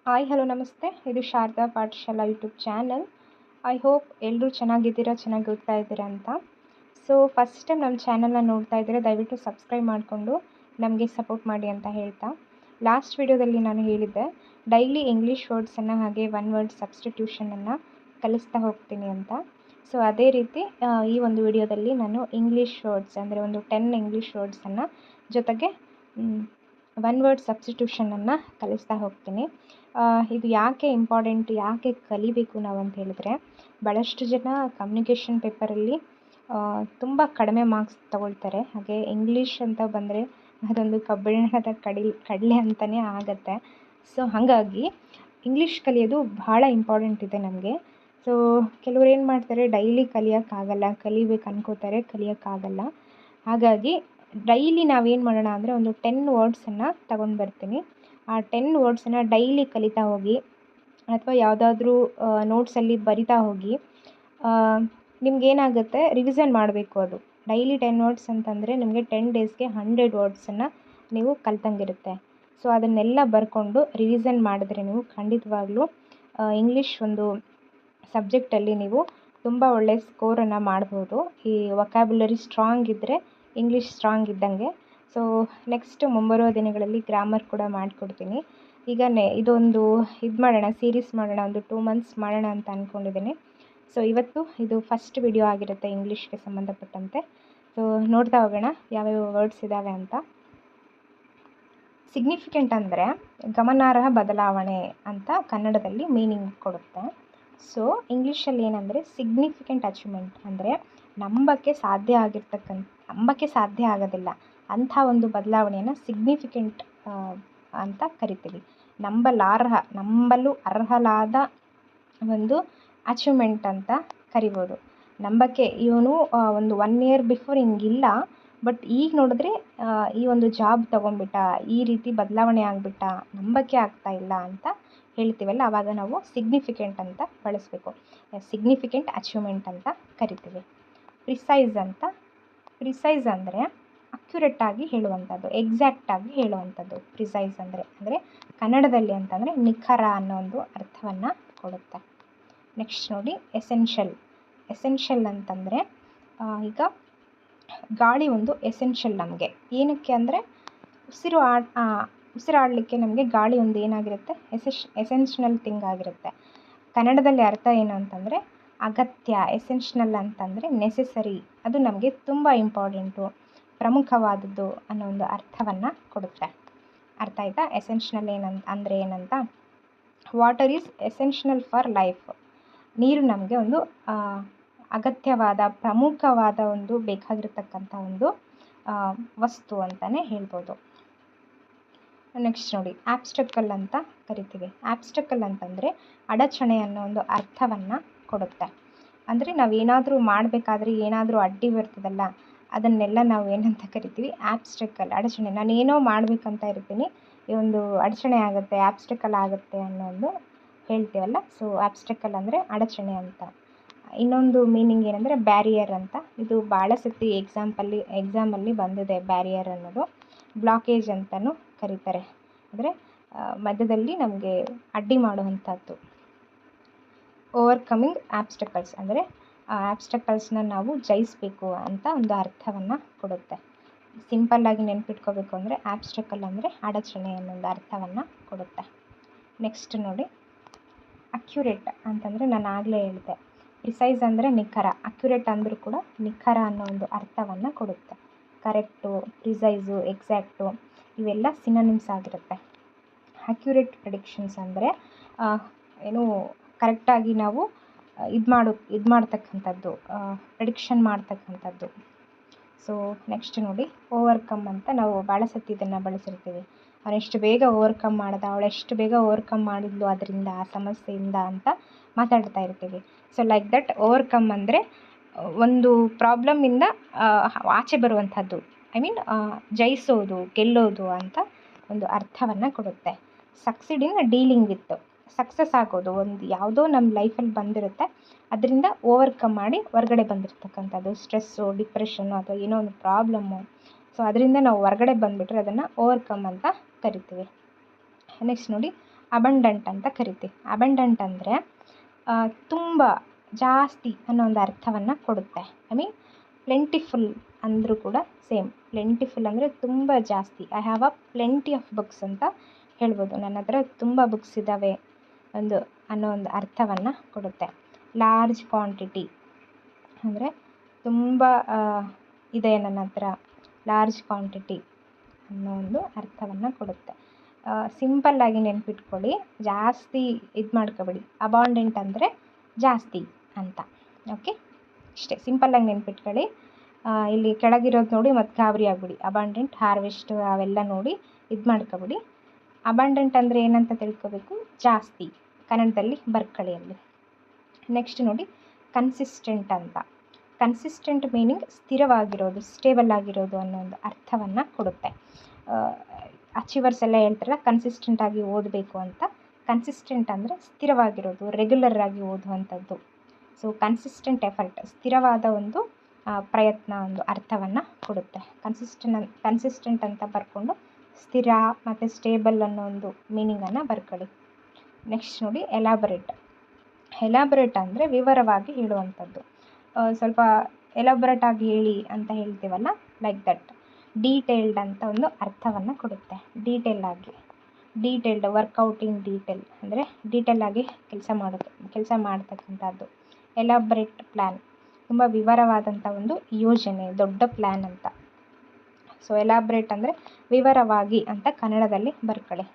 Hi hello ನಮಸ್ತೆ. ಇದು Sharada Pathashala YouTube channel. I hope ಎಲ್ಲರೂ ಚೆನ್ನಾಗಿದ್ದೀರಾ, ಚೆನ್ನಾಗಿ ಓದ್ತಾ ಇದ್ದೀರಾ ಅಂತ. ಸೊ ಫಸ್ಟ್ ಟೈಮ್ ನಮ್ಮ ಚಾನಲ್ನ ನೋಡ್ತಾ ಇದ್ದೀರಾ, ದಯವಿಟ್ಟು ಸಬ್ಸ್ಕ್ರೈಬ್ ಮಾಡಿಕೊಂಡು ನಮಗೆ ಸಪೋರ್ಟ್ ಮಾಡಿ ಅಂತ ಹೇಳ್ತಾ, ಲಾಸ್ಟ್ ವಿಡಿಯೋದಲ್ಲಿ ನಾನು ಹೇಳಿದ್ದೆ ಡೈಲಿ ಇಂಗ್ಲೀಷ್ ವರ್ಡ್ಸನ್ನು ಹಾಗೆ ಒನ್ ವರ್ಡ್ ಸಬ್ಸ್ಟಿಟ್ಯೂಷನನ್ನು ಕಲಿಸ್ತಾ ಹೋಗ್ತೀನಿ ಅಂತ. ಸೊ ಅದೇ ರೀತಿ ಈ ಒಂದು ವಿಡಿಯೋದಲ್ಲಿ ನಾನು ಇಂಗ್ಲೀಷ್ ವರ್ಡ್ಸ್ ಅಂದರೆ ಒಂದು 10 ಇಂಗ್ಲೀಷ್ ವರ್ಡ್ಸನ್ನು ಜೊತೆಗೆ ಒನ್ ವರ್ಡ್ ಸಬ್ಸ್ಟಿಟ್ಯೂಷನನ್ನು ಕಲಿಸ್ತಾ ಹೋಗ್ತೀನಿ. ಇದು ಯಾಕೆ ಇಂಪಾರ್ಟೆಂಟ್, ಯಾಕೆ ಕಲಿಬೇಕು ನಾವು ಅಂತ ಹೇಳಿದ್ರೆ, ಭಾಳಷ್ಟು ಜನ ಕಮ್ಯುನಿಕೇಷನ್ ಪೇಪರಲ್ಲಿ ತುಂಬ ಕಡಿಮೆ ಮಾರ್ಕ್ಸ್ ತಗೊಳ್ತಾರೆ. ಹಾಗೆ ಇಂಗ್ಲೀಷ್ ಅಂತ ಬಂದರೆ ಅದೊಂದು ಕಬ್ಬಿಣದ ಕಡಲೆ ಅಂತಲೇ ಆಗುತ್ತೆ. ಸೊ ಹಾಗಾಗಿ ಇಂಗ್ಲೀಷ್ ಕಲಿಯೋದು ಭಾಳ ಇಂಪಾರ್ಟೆಂಟ್ ಇದೆ ನಮಗೆ. ಸೊ ಕೆಲವ್ರು ಏನು ಮಾಡ್ತಾರೆ, ಡೈಲಿ ಕಲಿಯೋಕ್ಕಾಗಲ್ಲ, ಕಲಿಬೇಕು ಅನ್ಕೋತಾರೆ, ಕಲಿಯೋಕ್ಕಾಗಲ್ಲ. ಹಾಗಾಗಿ ಡೈಲಿ ನಾವೇನು ಮಾಡೋಣ ಅಂದರೆ ಒಂದು 10 ವರ್ಡ್ಸನ್ನು ತಗೊಂಡು ಬರ್ತೀನಿ. ಆ 10 ವರ್ಡ್ಸನ್ನು ಡೈಲಿ ಕಲಿತಾ ಹೋಗಿ, ಅಥವಾ ಯಾವುದಾದ್ರೂ ನೋಟ್ಸಲ್ಲಿ ಬರಿತಾ ಹೋಗಿ. ನಿಮಗೇನಾಗುತ್ತೆ, ರಿವಿಷನ್ ಮಾಡಬೇಕು. ಅದು ಡೈಲಿ 10 ವರ್ಡ್ಸ್ ಅಂತಂದರೆ ನಿಮಗೆ 10 ಡೇಸ್ಗೆ 100 ವರ್ಡ್ಸನ್ನು ನೀವು ಕಲ್ತಂಗಿರುತ್ತೆ. ಸೊ ಅದನ್ನೆಲ್ಲ ಬರ್ಕೊಂಡು ರಿವಿಷನ್ ಮಾಡಿದ್ರೆ ನೀವು ಖಂಡಿತವಾಗ್ಲೂ ಇಂಗ್ಲೀಷ್ ಒಂದು ಸಬ್ಜೆಕ್ಟಲ್ಲಿ ನೀವು ತುಂಬ ಒಳ್ಳೆಯ ಸ್ಕೋರನ್ನು ಮಾಡ್ಬೋದು. ಈ ವೊಕ್ಯಾಬ್ಯುಲರಿ ಸ್ಟ್ರಾಂಗ್ ಇದ್ದರೆ ಇಂಗ್ಲೀಷ್ ಸ್ಟ್ರಾಂಗ್ ಇದ್ದಂಗೆ. ಸೊ ನೆಕ್ಸ್ಟ್ ಮುಂಬರುವ ದಿನಗಳಲ್ಲಿ ಗ್ರಾಮರ್ ಕೂಡ ಮಾಡಿಕೊಡ್ತೀನಿ. ಈಗ ಇದೊಂದು ಮಾಡೋಣ, ಸೀರೀಸ್ ಮಾಡೋಣ, ಒಂದು 2 ಮಂತ್ಸ್ ಮಾಡೋಣ ಅಂತ ಅಂದ್ಕೊಂಡಿದ್ದೀನಿ. ಸೊ ಇವತ್ತು ಇದು ಫಸ್ಟ್ ವಿಡಿಯೋ ಆಗಿರುತ್ತೆ ಇಂಗ್ಲೀಷ್ಗೆ ಸಂಬಂಧಪಟ್ಟಂತೆ. ಸೊ ನೋಡ್ತಾ ಹೋಗೋಣ ಯಾವ್ಯಾವ ವರ್ಡ್ಸ್ ಇದ್ದಾವೆ ಅಂತ. ಸಿಗ್ನಿಫಿಕೆಂಟ್ ಅಂದರೆ ಗಮನಾರ್ಹ ಬದಲಾವಣೆ ಅಂತ ಕನ್ನಡದಲ್ಲಿ ಮೀನಿಂಗ್ ಕೊಡುತ್ತೆ. ಸೊ ಇಂಗ್ಲೀಷಲ್ಲಿ ಏನಂದರೆ ಸಿಗ್ನಿಫಿಕೆಂಟ್ ಅಚೀವ್ಮೆಂಟ್ ಅಂದರೆ ನಂಬಕ್ಕೆ ಸಾಧ್ಯ ಆಗೋದಿಲ್ಲ ಅಂಥ ಒಂದು ಬದಲಾವಣೆಯನ್ನು ಸಿಗ್ನಿಫಿಕೆಂಟ್ ಅಂತ ಕರಿತೀವಿ. ನಂಬಲು ಅರ್ಹಲಾದ ಒಂದು ಅಚೀವ್ಮೆಂಟ್ ಅಂತ ಕರಿಬೋದು. ನಂಬಕ್ಕೆ ಇವನು ಒಂದು 1 ಇಯರ್ ಬಿಫೋರ್ ಹಿಂಗಿಲ್ಲ, ಬಟ್ ಈಗ ನೋಡಿದ್ರೆ ಈ ಒಂದು ಜಾಬ್ ತೊಗೊಂಡ್ಬಿಟ್ಟ, ಈ ರೀತಿ ಬದಲಾವಣೆ ಆಗಿಬಿಟ್ಟ, ನಂಬಕ್ಕೆ ಆಗ್ತಾ ಇಲ್ಲ ಅಂತ ಹೇಳ್ತೀವಲ್ಲ, ಆವಾಗ ನಾವು ಸಿಗ್ನಿಫಿಕೆಂಟ್ ಅಂತ ಬಳಸಬೇಕು. ಸಿಗ್ನಿಫಿಕೆಂಟ್ ಅಚೀವ್ಮೆಂಟ್ ಅಂತ ಕರಿತೀವಿ. ಪ್ರಿಸೈಸ್ ಅಂದರೆ ಅಕ್ಯುರೇಟಾಗಿ ಹೇಳುವಂಥದ್ದು, ಎಕ್ಸಾಕ್ಟಾಗಿ ಹೇಳುವಂಥದ್ದು. ಪ್ರಿಸೈಸ್ ಅಂದರೆ ಕನ್ನಡದಲ್ಲಿ ಅಂತಂದರೆ ನಿಖರ ಅನ್ನೋ ಒಂದು ಅರ್ಥವನ್ನು ಕೊಡುತ್ತೆ. ನೆಕ್ಸ್ಟ್ ನೋಡಿ, ಎಸೆನ್ಷಿಯಲ್ ಅಂತಂದರೆ ಈಗ ಗಾಳಿ ಒಂದು ಎಸೆನ್ಷಿಯಲ್ ನಮಗೆ. ಏನಕ್ಕೆ ಅಂದರೆ ಉಸಿರಾಡಲಿಕ್ಕೆ ನಮಗೆ ಗಾಳಿ ಒಂದು ಏನಾಗಿರುತ್ತೆ, ಎಸೆನ್ಷಿಯಲ್ ಥಿಂಗ್ ಆಗಿರುತ್ತೆ. ಕನ್ನಡದಲ್ಲಿ ಅರ್ಥ ಏನು ಅಂತಂದರೆ ಅಗತ್ಯ. ಎಸೆನ್ಷಿಯಲ್ ಅಂತಂದರೆ ನೆಸೆಸರಿ, ಅದು ನಮಗೆ ತುಂಬ ಇಂಪಾರ್ಟೆಂಟು, ಪ್ರಮುಖವಾದದ್ದು ಅನ್ನೋ ಒಂದು ಅರ್ಥವನ್ನು ಕೊಡುತ್ತೆ. ಅರ್ಥ ಆಯಿತಾ? ಎಸೆನ್ಷಿಯಲ್ ಅಂದರೆ ಏನಂತ. Water is essential for life. ನೀರು ನಮಗೆ ಒಂದು ಅಗತ್ಯವಾದ, ಪ್ರಮುಖವಾದ ಒಂದು ಬೇಕಾಗಿರ್ತಕ್ಕಂಥ ಒಂದು ವಸ್ತು ಅಂತಲೇ ಹೇಳ್ಬೋದು. ನೆಕ್ಸ್ಟ್ ನೋಡಿ, ಆಬ್ಸ್ಟಕಲ್ ಅಂತ ಕರಿತೀವಿ. ಆಬ್ಸ್ಟಕಲ್ ಅಂತಂದರೆ ಅಡಚಣೆ ಅನ್ನೋ ಒಂದು ಅರ್ಥವನ್ನು ಕೊಡುತ್ತೆ. ಅಂದರೆ ನಾವೇನಾದರೂ ಮಾಡಬೇಕಾದ್ರೆ ಏನಾದರೂ ಅಡ್ಡಿ ಬರ್ತದಲ್ಲ, ಅದನ್ನೆಲ್ಲ ನಾವು ಏನಂತ ಕರಿತೀವಿ, ಆಬ್ಸ್ಟಕಲ್, ಅಡಚಣೆ. ನಾನೇನೋ ಮಾಡಬೇಕಂತ ಇರ್ತೀನಿ, ಈ ಒಂದು ಅಡಚಣೆ ಆಗುತ್ತೆ, ಆಬ್ಸ್ಟಕಲ್ ಆಗುತ್ತೆ ಅನ್ನೋ ಒಂದು ಹೇಳ್ತೀವಲ್ಲ. ಸೊ ಆಬ್ಸ್ಟಕಲ್ ಅಂದರೆ ಅಡಚಣೆ ಅಂತ. ಇನ್ನೊಂದು ಮೀನಿಂಗ್ ಏನಂದರೆ ಬ್ಯಾರಿಯರ್ ಅಂತ. ಇದು ಭಾಳ ಸತಿ ಎಕ್ಸಾಮಲ್ಲಿ ಬಂದಿದೆ. ಬ್ಯಾರಿಯರ್ ಅನ್ನೋದು ಬ್ಲಾಕೇಜ್ ಅಂತಲೂ ಕರೀತಾರೆ. ಅಂದರೆ ಮಧ್ಯದಲ್ಲಿ ನಮಗೆ ಅಡ್ಡಿ ಮಾಡುವಂಥದ್ದು. ಓವರ್ಕಮಿಂಗ್ ಆಬ್ಸ್ಟಕಲ್ಸ್ ಅಂದರೆ ಆಬ್ಸ್ಟಕಲ್ಸ್ನ ನಾವು ಜಯಿಸಬೇಕು ಅಂತ ಒಂದು ಅರ್ಥವನ್ನು ಕೊಡುತ್ತೆ. ಸಿಂಪಲ್ಲಾಗಿ ನೆನ್ಪಿಟ್ಕೋಬೇಕು ಅಂದರೆ ಆಬ್ಸ್ಟಕಲ್ ಅಂದರೆ ಅಡಚಣೆ ಅನ್ನೋ ಅರ್ಥವನ್ನು ಕೊಡುತ್ತೆ. ನೆಕ್ಸ್ಟ್ ನೋಡಿ, ಅಕ್ಯುರೇಟ್ ಅಂತಂದರೆ ನಾನು ಆಗಲೇ ಹೇಳಿದೆ, ಪ್ರಿಸೈಸ್ ಅಂದರೆ ನಿಖರ, ಅಕ್ಯುರೇಟ್ ಅಂದರೂ ಕೂಡ ನಿಖರ ಅನ್ನೋ ಒಂದು ಅರ್ಥವನ್ನು ಕೊಡುತ್ತೆ. ಕರೆಕ್ಟು, ಪ್ರಿಸೈಸು, ಎಕ್ಸಾಕ್ಟು ಇವೆಲ್ಲ ಸಿನೋನಿಮ್ಸ್ ಆಗಿರುತ್ತೆ. ಅಕ್ಯುರೇಟ್ ಪ್ರೆಡಿಕ್ಷನ್ಸ್ ಅಂದರೆ ಏನು ಕರೆಕ್ಟಾಗಿ ನಾವು ಇದು ಮಾಡ್ತಕ್ಕಂಥದ್ದು, ಪ್ರೆಡಿಕ್ಷನ್ ಮಾಡ್ತಕ್ಕಂಥದ್ದು. ಸೊ ನೆಕ್ಸ್ಟ್ ನೋಡಿ, ಓವರ್ಕಮ್ ಅಂತ. ನಾವು ಭಾಳ ಸತಿ ಇದನ್ನು ಬಳಸಿರ್ತೀವಿ. ಅವನೆಷ್ಟು ಬೇಗ ಓವರ್ಕಮ್ ಮಾಡ್ದ, ಅವಳೆಷ್ಟು ಬೇಗ ಓವರ್ಕಮ್ ಮಾಡಿದ್ಲು ಅದರಿಂದ, ಆ ಸಮಸ್ಯೆಯಿಂದ ಅಂತ ಮಾತಾಡ್ತಾ ಇರ್ತೀವಿ. ಸೊ ಲೈಕ್ ದಟ್ ಓವರ್ಕಮ್ ಅಂದರೆ ಒಂದು ಪ್ರಾಬ್ಲಮ್ಮಿಂದ ಆಚೆ ಬರುವಂಥದ್ದು, ಜಯಿಸೋದು, ಗೆಲ್ಲೋದು ಅಂತ ಒಂದು ಅರ್ಥವನ್ನು ಕೊಡುತ್ತೆ. Succeed in dealing with, success ಆಗೋದು, ಒಂದು ಯಾವುದೋ ನಮ್ಮ ಲೈಫಲ್ಲಿ ಬಂದಿರುತ್ತೆ, ಅದರಿಂದ ಓವರ್ಕಮ್ ಮಾಡಿ ಹೊರಗಡೆ ಬಂದಿರತಕ್ಕಂಥದ್ದು. ಸ್ಟ್ರೆಸ್ಸು, ಡಿಪ್ರೆಷನ್ನು ಅಥವಾ ಏನೋ ಒಂದು ಪ್ರಾಬ್ಲಮ್ಮು, ಸೊ ಅದರಿಂದ ನಾವು ಹೊರಗಡೆ ಬಂದುಬಿಟ್ರೆ ಅದನ್ನು ಓವರ್ಕಮ್ ಅಂತ ಕರಿತೀವಿ. ನೆಕ್ಸ್ಟ್ ನೋಡಿ, ಅಬಂಡೆಂಟ್ ಅಂತ ಕರಿತೀವಿ. ಅಬಂಡೆಂಟ್ ಅಂದರೆ ತುಂಬ, ಜಾಸ್ತಿ ಅನ್ನೋ ಒಂದು ಅರ್ಥವನ್ನು ಕೊಡುತ್ತೆ. ಐ ಮೀನ್ ಪ್ಲೆಂಟಿಫುಲ್ ಅಂದರೂ ಕೂಡ ಸೇಮ್. ಪ್ಲೆಂಟಿಫುಲ್ ಅಂದರೆ ತುಂಬ ಜಾಸ್ತಿ. I have a plenty of books ಅಂತ ಹೇಳ್ಬೋದು. ನನ್ನ ಹತ್ರ ತುಂಬ ಬುಕ್ಸ್ ಇದ್ದಾವೆ ಅನ್ನೋ ಒಂದು ಅರ್ಥವನ್ನು ಕೊಡುತ್ತೆ. ಲಾರ್ಜ್ ಕ್ವಾಂಟಿಟಿ ಅಂದರೆ ತುಂಬ ಇದೆ ನನ್ನ ಹತ್ರ, ಲಾರ್ಜ್ ಕ್ವಾಂಟಿಟಿ ಅನ್ನೋ ಒಂದು ಅರ್ಥವನ್ನು ಕೊಡುತ್ತೆ. ಸಿಂಪಲ್ಲಾಗಿ ನೆನ್ಪಿಟ್ಕೊಳ್ಳಿ, ಜಾಸ್ತಿ ಇದು ಮಾಡ್ಕೊಬೇಡಿ. ಅಬಾಂಡೆಂಟ್ ಅಂದರೆ ಜಾಸ್ತಿ ಅಂತ. ಓಕೆ, ಇಷ್ಟೇ, ಸಿಂಪಲ್ಲಾಗಿ ನೆನ್ಪಿಟ್ಕೊಳ್ಳಿ. ಇಲ್ಲಿ ಕೆಳಗಿರೋದು ನೋಡಿ ಮತ್ತು ಗಾಬರಿ ಆಗ್ಬಿಡಿ. ಅಬಾಂಡೆಂಟ್, ಹಾರ್ವೆಸ್ಟ್ ಅವೆಲ್ಲ ನೋಡಿ ಇದು ಮಾಡ್ಕೊಬಿಡಿ. ಅಬಾಂಡೆಂಟ್ ಅಂದರೆ ಏನಂತ ತಿಳ್ಕೊಬೇಕು, ಜಾಸ್ತಿ. ಕನ್ನಡದಲ್ಲಿ ಬರ್ಕೊಳ್ಳಿ ಅಲ್ಲಿ. ನೆಕ್ಸ್ಟ್ ನೋಡಿ ಕನ್ಸಿಸ್ಟೆಂಟ್ ಅಂತ. ಕನ್ಸಿಸ್ಟೆಂಟ್ ಮೀನಿಂಗ್ ಸ್ಥಿರವಾಗಿರೋದು, ಸ್ಟೇಬಲ್ ಆಗಿರೋದು ಅನ್ನೋ ಒಂದು ಅರ್ಥವನ್ನು ಕೊಡುತ್ತೆ. ಅಚೀವರ್ಸ್ ಎಲ್ಲ ಹೇಳ್ತಾರಲ್ಲ ಕನ್ಸಿಸ್ಟೆಂಟ್ ಆಗಿ ಓದಬೇಕು ಅಂತ. ಕನ್ಸಿಸ್ಟೆಂಟ್ ಅಂದರೆ ಸ್ಥಿರವಾಗಿರೋದು, ರೆಗ್ಯುಲರ್ ಆಗಿ ಓದುವಂಥದ್ದು. ಸೊ ಕನ್ಸಿಸ್ಟೆಂಟ್ ಎಫರ್ಟ್, ಸ್ಥಿರವಾದ ಒಂದು ಪ್ರಯತ್ನ ಒಂದು ಅರ್ಥವನ್ನು ಕೊಡುತ್ತೆ. ಕನ್ಸಿಸ್ಟೆಂಟ್ ಅಂತ ಬರ್ಕೊಂಡು ಸ್ಥಿರ ಮತ್ತು ಸ್ಟೇಬಲ್ ಅನ್ನೋ ಒಂದು ಮೀನಿಂಗನ್ನು ಬರ್ಕೊಳ್ಳಿ. ನೆಕ್ಸ್ಟ್ ನೋಡಿ ಎಲಾಬರೇಟ್. ಎಲಾಬರೇಟ್ ಅಂದರೆ ವಿವರವಾಗಿ ಹೇಳುವಂಥದ್ದು. ಸ್ವಲ್ಪ ಎಲಾಬರೇಟ್ ಆಗಿ ಹೇಳಿ ಅಂತ ಹೇಳ್ತೀವಲ್ಲ, ಲೈಕ್ ದಟ್. ಡೀಟೇಲ್ಡ್ ಅಂತ ಒಂದು ಅರ್ಥವನ್ನು ಕೊಡುತ್ತೆ. ಡೀಟೇಲ್ಡ್ ವರ್ಕೌಟ್ ಇನ್ ಡೀಟೇಲ್ ಅಂದರೆ ಡೀಟೇಲ್ ಆಗಿ ಕೆಲಸ ಮಾಡ್ತಕ್ಕಂಥದ್ದು. ಎಲಾಬ್ರೇಟ್ ಪ್ಲ್ಯಾನ್, ತುಂಬ ವಿವರವಾದಂಥ ಒಂದು ಯೋಜನೆ, ದೊಡ್ಡ ಪ್ಲ್ಯಾನ್ ಅಂತ. ಸೊ ಎಲಾಬ್ರೇಟ್ ಅಂದರೆ ವಿವರವಾಗಿ ಅಂತ ಕನ್ನಡದಲ್ಲಿ ಬರ್ಕೊಳ್ಳಿ.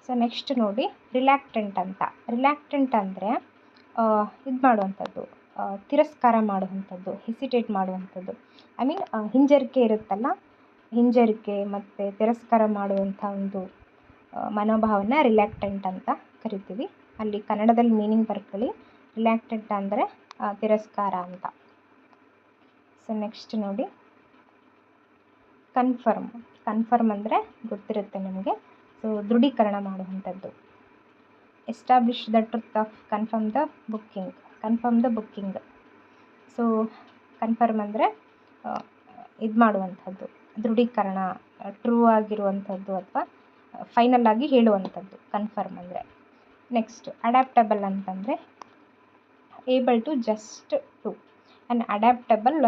ಸೊ ನೆಕ್ಸ್ಟ್ ನೋಡಿ ರಿಲ್ಯಾಕ್ಟೆಂಟ್ ಅಂತ. ರಿಲ್ಯಾಕ್ಟೆಂಟ್ ಅಂದರೆ ಇದು ಮಾಡುವಂಥದ್ದು, ತಿರಸ್ಕಾರ ಮಾಡುವಂಥದ್ದು, ಹೆಸಿಟೇಟ್ ಮಾಡುವಂಥದ್ದು. ಐ ಮೀನ್ ಹಿಂಜರಿಕೆ ಇರುತ್ತಲ್ಲ, ಹಿಂಜರಿಕೆ ಮತ್ತು ತಿರಸ್ಕಾರ ಮಾಡುವಂಥ ಒಂದು ಮನೋಭಾವನ ರಿಲ್ಯಾಕ್ಟೆಂಟ್ ಅಂತ ಕರಿತೀವಿ. ಅಲ್ಲಿ ಕನ್ನಡದಲ್ಲಿ ಮೀನಿಂಗ್ ಬರ್ಕೊಳ್ಳಿ. ರಿಲ್ಯಾಕ್ಟೆಂಟ್ ಅಂದರೆ ತಿರಸ್ಕಾರ ಅಂತ. ಸೊ ನೆಕ್ಸ್ಟ್ ನೋಡಿ ಕನ್ಫರ್ಮ್ ಅಂದರೆ ಗೊತ್ತಿರುತ್ತೆ ನಿಮಗೆ. ಸೊ ದೃಢೀಕರಣ ಮಾಡುವಂಥದ್ದು. Establish the truth of confirm the booking. So confirm ಅಂದರೆ ಇದು ಮಾಡುವಂಥದ್ದು, ದೃಢೀಕರಣ, ಟ್ರೂ ಆಗಿರುವಂಥದ್ದು ಅಥವಾ ಫೈನಲ್ ಆಗಿ ಹೇಳುವಂಥದ್ದು ಕನ್ಫರ್ಮ್ ಅಂದರೆ. ನೆಕ್ಸ್ಟ್ ಅಡ್ಯಾಪ್ಟಬಲ್ ಅಂತಂದರೆ able to just to. And adaptable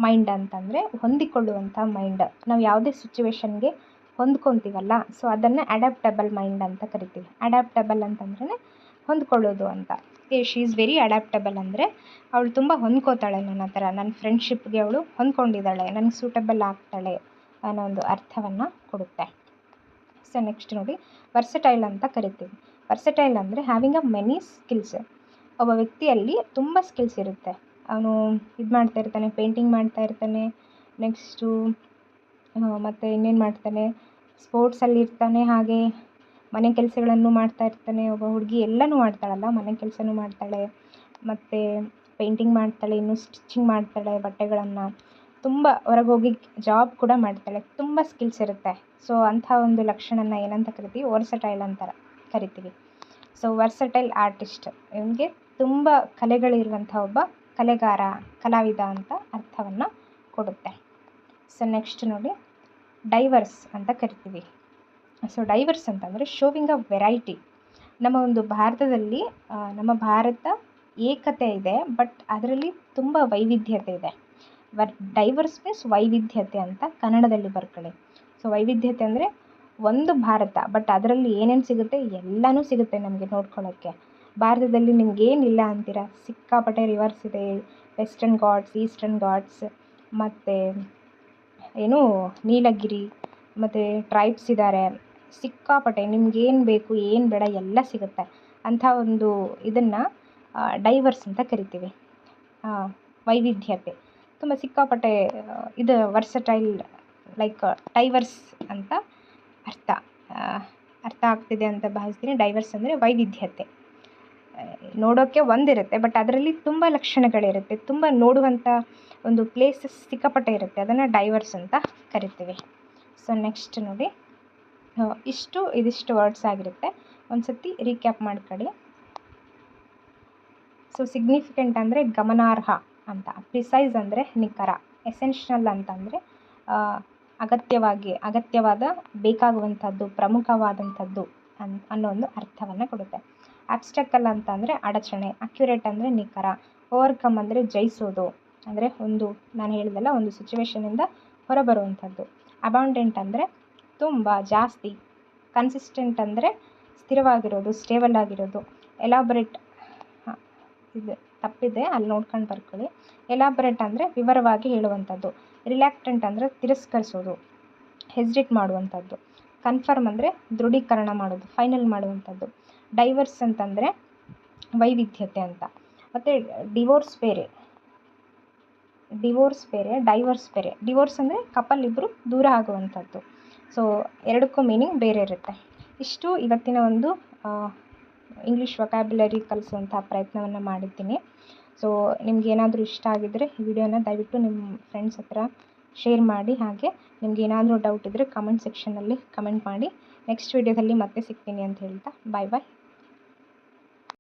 mind ಅಂತಂದರೆ ಹೊಂದಿಕೊಳ್ಳುವಂಥ ಮೈಂಡ್. ನಾವು ಯಾವುದೇ ಸಿಚುವೇಶನ್ಗೆ ಹೊಂದ್ಕೊತೀವಲ್ಲ, ಸೊ ಅದನ್ನು ಅಡ್ಯಾಪ್ಟಬಲ್ ಮೈಂಡ್ ಅಂತ ಕರಿತೀವಿ. ಅಡ್ಯಾಪ್ಟಬಲ್ ಅಂತಂದ್ರೆ ಹೊಂದ್ಕೊಳ್ಳೋದು ಅಂತ. ಶಿ ಈಸ್ ವೆರಿ ಅಡ್ಯಾಪ್ಟಬಲ್ ಅಂದರೆ ಅವಳು ತುಂಬ ಹೊಂದ್ಕೋತಾಳೆ ನನ್ನ ಹತ್ರ, ನನ್ನ ಫ್ರೆಂಡ್ಶಿಪ್ಗೆ ಅವಳು ಹೊಂದ್ಕೊಂಡಿದ್ದಾಳೆ, ನನಗೆ ಸೂಟಬಲ್ ಆಗ್ತಾಳೆ ಅನ್ನೋ ಒಂದು ಅರ್ಥವನ್ನು ಕೊಡುತ್ತೆ. ಸೊ ನೆಕ್ಸ್ಟ್ ನೋಡಿ ವರ್ಸಟೈಲ್ ಅಂತ ಕರಿತೀವಿ. ವರ್ಸಟೈಲ್ ಅಂದರೆ ಹ್ಯಾವಿಂಗ್ ಅ ಮೆನಿ ಸ್ಕಿಲ್ಸ್. ಒಬ್ಬ ವ್ಯಕ್ತಿಯಲ್ಲಿ ತುಂಬ ಸ್ಕಿಲ್ಸ್ ಇರುತ್ತೆ. ಅವನು ಇದು ಮಾಡ್ತಾ ಇರ್ತಾನೆ, ಪೇಂಟಿಂಗ್ ಮಾಡ್ತಾ ಇರ್ತಾನೆ, ನೆಕ್ಸ್ಟು ಮತ್ತು ಇನ್ನೇನು ಮಾಡ್ತಾನೆ, ಸ್ಪೋರ್ಟ್ಸಲ್ಲಿ ಇರ್ತಾನೆ, ಹಾಗೆ ಮನೆ ಕೆಲಸಗಳನ್ನು ಮಾಡ್ತಾ ಇರ್ತಾನೆ. ಒಬ್ಬ ಹುಡುಗಿ ಎಲ್ಲನೂ ಮಾಡ್ತಾಳಲ್ಲ, ಮನೆ ಕೆಲಸನೂ ಮಾಡ್ತಾಳೆ, ಮತ್ತು ಪೇಂಟಿಂಗ್ ಮಾಡ್ತಾಳೆ, ಇನ್ನು ಸ್ಟಿಚಿಂಗ್ ಮಾಡ್ತಾಳೆ ಬಟ್ಟೆಗಳನ್ನು, ತುಂಬ ಹೊರಗೋಗಿ ಜಾಬ್ ಕೂಡ ಮಾಡ್ತಾಳೆ, ತುಂಬ ಸ್ಕಿಲ್ಸ್ ಇರುತ್ತೆ. ಸೊ ಅಂಥ ಒಂದು ಲಕ್ಷಣನ ಏನಂತ ಕರಿತೀವಿ, ವರ್ಸಟೈಲ್ ಅಂತ ಕರಿತೀವಿ. ಸೊ ವರ್ಸಟೈಲ್ ಆರ್ಟಿಸ್ಟ್, ಇವನಿಗೆ ತುಂಬ ಕಲೆಗಳಿರುವಂಥ ಒಬ್ಬ ಕಲಾವಿದ ಅಂತ ಅರ್ಥವನ್ನು ಕೊಡುತ್ತೆ. ಸೊ ನೆಕ್ಸ್ಟ್ ನೋಡಿ ಡೈವರ್ಸ್ ಅಂತ ಕರಿತೀವಿ. ಸೊ ಡೈವರ್ಸ್ ಅಂತಂದರೆ ಶೋವಿಂಗ್ ಅ ವೆರೈಟಿ. ನಮ್ಮ ಒಂದು ಭಾರತದಲ್ಲಿ ನಮ್ಮ ಭಾರತ ಏಕತೆ ಇದೆ, ಬಟ್ ಅದರಲ್ಲಿ ತುಂಬ ವೈವಿಧ್ಯತೆ ಇದೆ. ಡೈವರ್ಸ್ ಮೀನ್ಸ್ ವೈವಿಧ್ಯತೆ ಅಂತ ಕನ್ನಡದಲ್ಲಿ ಬರ್ಕೊಳ್ಳಿ. ಸೊ ವೈವಿಧ್ಯತೆ ಅಂದರೆ ಒಂದು ಭಾರತ, ಬಟ್ ಅದರಲ್ಲಿ ಏನೇನು ಸಿಗುತ್ತೆ, ಎಲ್ಲನೂ ಸಿಗುತ್ತೆ ನಮಗೆ ನೋಡ್ಕೊಳ್ಳೋಕ್ಕೆ. ಭಾರತದಲ್ಲಿ ನಿಮಗೇನಿಲ್ಲ ಅಂತೀರ, ಸಿಕ್ಕಾಪಟ್ಟೆ ರಿವರ್ಸ್ ಇದೆ, ವೆಸ್ಟರ್ನ್ ಘಾಟ್ಸ್, ಈಸ್ಟರ್ನ್ ಘಾಟ್ಸ್, ಮತ್ತು ನೀಲಗಿರಿ, ಮತ್ತು ಟ್ರೈಬ್ಸ್ ಇದ್ದಾರೆ, ಸಿಕ್ಕಾಪಟ್ಟೆ ನಿಮ್ಗೇನು ಬೇಕು ಏನು ಬೇಡ ಎಲ್ಲ ಸಿಗುತ್ತೆ. ಅಂಥ ಒಂದು ಇದನ್ನು ಡೈವರ್ಸ್ ಅಂತ ಕರಿತೀವಿ. ವೈವಿಧ್ಯತೆ ತುಂಬ ಸಿಕ್ಕಾಪಟ್ಟೆ ಇದು ವರ್ಸಟೈಲ್, ಲೈಕ್ ಡೈವರ್ಸ್ ಅಂತ ಅರ್ಥ ಆಗ್ತಿದೆ ಅಂತ ಭಾವಿಸ್ತೀನಿ. ಡೈವರ್ಸ್ ಅಂದರೆ ವೈವಿಧ್ಯತೆ. ನೋಡೋಕ್ಕೆ ಒಂದಿರುತ್ತೆ, ಬಟ್ ಅದರಲ್ಲಿ ತುಂಬ ಲಕ್ಷಣಗಳಿರುತ್ತೆ, ತುಂಬ ನೋಡುವಂಥ ಒಂದು ಪ್ಲೇಸಸ್ ಸಿಕ್ಕಾಪಟ್ಟೆ ಇರುತ್ತೆ, ಅದನ್ನು ಡೈವರ್ಸ್ ಅಂತ ಕರಿತೀವಿ. ಸೊ ನೆಕ್ಸ್ಟ್ ನೋಡಿ ಇದಿಷ್ಟು ವರ್ಡ್ಸ್ ಆಗಿರುತ್ತೆ. ಒಂದು ಸತಿ ರೀಕ್ಯಾಪ್ ಮಾಡ್ಕೊಳ್ಳಿ. ಸೊ ಸಿಗ್ನಿಫಿಕೆಂಟ್ ಅಂದರೆ ಗಮನಾರ್ಹ ಅಂತ, ಪ್ರಿಸೈಸ್ ಅಂದರೆ ನಿಖರ, ಎಸೆನ್ಷಿಯಲ್ ಅಂತಂದರೆ ಅಗತ್ಯವಾದ ಬೇಕಾಗುವಂಥದ್ದು, ಪ್ರಮುಖವಾದಂಥದ್ದು ಅನ್ನೋ ಒಂದು ಅರ್ಥವನ್ನು ಕೊಡುತ್ತೆ. ಆಬ್ಸ್ಟಕಲ್ ಅಂತ ಅಂದರೆ ಅಡಚಣೆ, ಅಕ್ಯುರೇಟ್ ಅಂದರೆ ನಿಖರ, ಓವರ್ಕಮ್ ಅಂದರೆ ಜಯಿಸೋದು, ಅಂದರೆ ನಾನು ಹೇಳಿದೆಲ್ಲ ಒಂದು ಸಿಚುವೇಶನಿಂದ ಹೊರಬರುವಂಥದ್ದು. ಅಬೌಂಡೆಂಟ್ ಅಂದರೆ ತುಂಬ, ಜಾಸ್ತಿ. ಕನ್ಸಿಸ್ಟೆಂಟ್ ಅಂದರೆ ಸ್ಥಿರವಾಗಿರೋದು, ಸ್ಟೇಬಲ್ ಆಗಿರೋದು. ಎಲಾಬ್ರೇಟ್, ಇದು ತಪ್ಪಿದೆ, ಅಲ್ಲಿ ನೋಡ್ಕೊಂಡು ಬರ್ಕೊಳ್ಳಿ. ಎಲಾಬ್ರೇಟ್ ಅಂದರೆ ವಿವರವಾಗಿ ಹೇಳುವಂಥದ್ದು. ರಿಲ್ಯಾಕ್ಟೆಂಟ್ ಅಂದರೆ ತಿರಸ್ಕರಿಸೋದು, ಹೆಸಿಟೇಟ್ ಮಾಡುವಂಥದ್ದು. ಕನ್ಫರ್ಮ್ ಅಂದರೆ ದೃಢೀಕರಣ ಮಾಡೋದು, ಫೈನಲ್ ಮಾಡುವಂಥದ್ದು. ಡೈವರ್ಸ್ ಅಂತಂದರೆ ವೈವಿಧ್ಯತೆ ಅಂತ. ಮತ್ತು ಡಿವೋರ್ಸ್ ಬೇರೆ, ಡೈವರ್ಸ್ ಬೇರೆ. ಡಿವೋರ್ಸ್ ಅಂದರೆ ಕಪಲ್ ಇಬ್ಬರು ದೂರ ಆಗುವಂಥದ್ದು. ಸೊ ಎರಡಕ್ಕೂ ಮೀನಿಂಗ್ ಬೇರೆ ಇರುತ್ತೆ. ಇಷ್ಟು ಇವತ್ತಿನ ಒಂದು ಇಂಗ್ಲೀಷ್ ವೊಕ್ಯಾಬ್ಯುಲರಿ ಕಲಿಸುವಂಥ ಪ್ರಯತ್ನವನ್ನು ಮಾಡಿದ್ದೀನಿ. ಸೊ ನಿಮ್ಗೇನಾದರೂ ಇಷ್ಟ ಆಗಿದ್ದರೆ ಈ ವಿಡಿಯೋನ ದಯವಿಟ್ಟು ನಿಮ್ಮ ಫ್ರೆಂಡ್ಸ್ ಹತ್ರ ಶೇರ್ ಮಾಡಿ. ಹಾಗೆ ನಿಮ್ಗೇನಾದರೂ ಡೌಟ್ ಇದ್ದರೆ ಕಮೆಂಟ್ ಸೆಕ್ಷನಲ್ಲಿ ಕಮೆಂಟ್ ಮಾಡಿ. ನೆಕ್ಸ್ಟ್ ವಿಡಿಯೋದಲ್ಲಿ ಮತ್ತೆ ಸಿಗ್ತೀನಿ ಅಂತ ಹೇಳ್ತಾ ಬಾಯ್.